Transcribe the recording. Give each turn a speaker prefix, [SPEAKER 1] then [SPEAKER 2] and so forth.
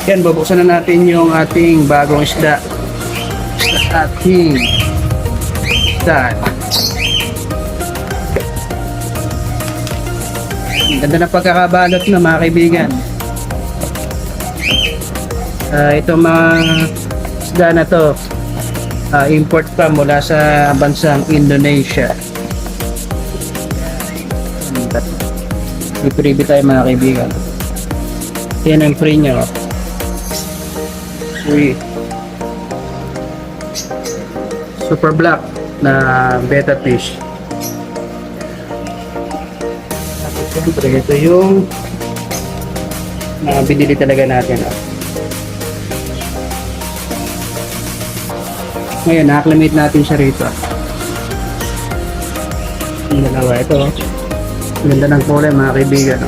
[SPEAKER 1] Yan, bubuksan na natin yung ating bagong isda. Ating isda. Ang ganda na pagkakabalot na mga kaibigan. Itong mga isda na to, import pa mula sa bansang Indonesia. Ipribi tayo mga kaibigan. Yan ang free nyo. Free. Super black na betta fish. Siyempre, ito yung binili talaga natin. Ngayon, na-acclimate natin siya rito. Yung dalawa, ito. Ganda ng kulay mga kaibigan.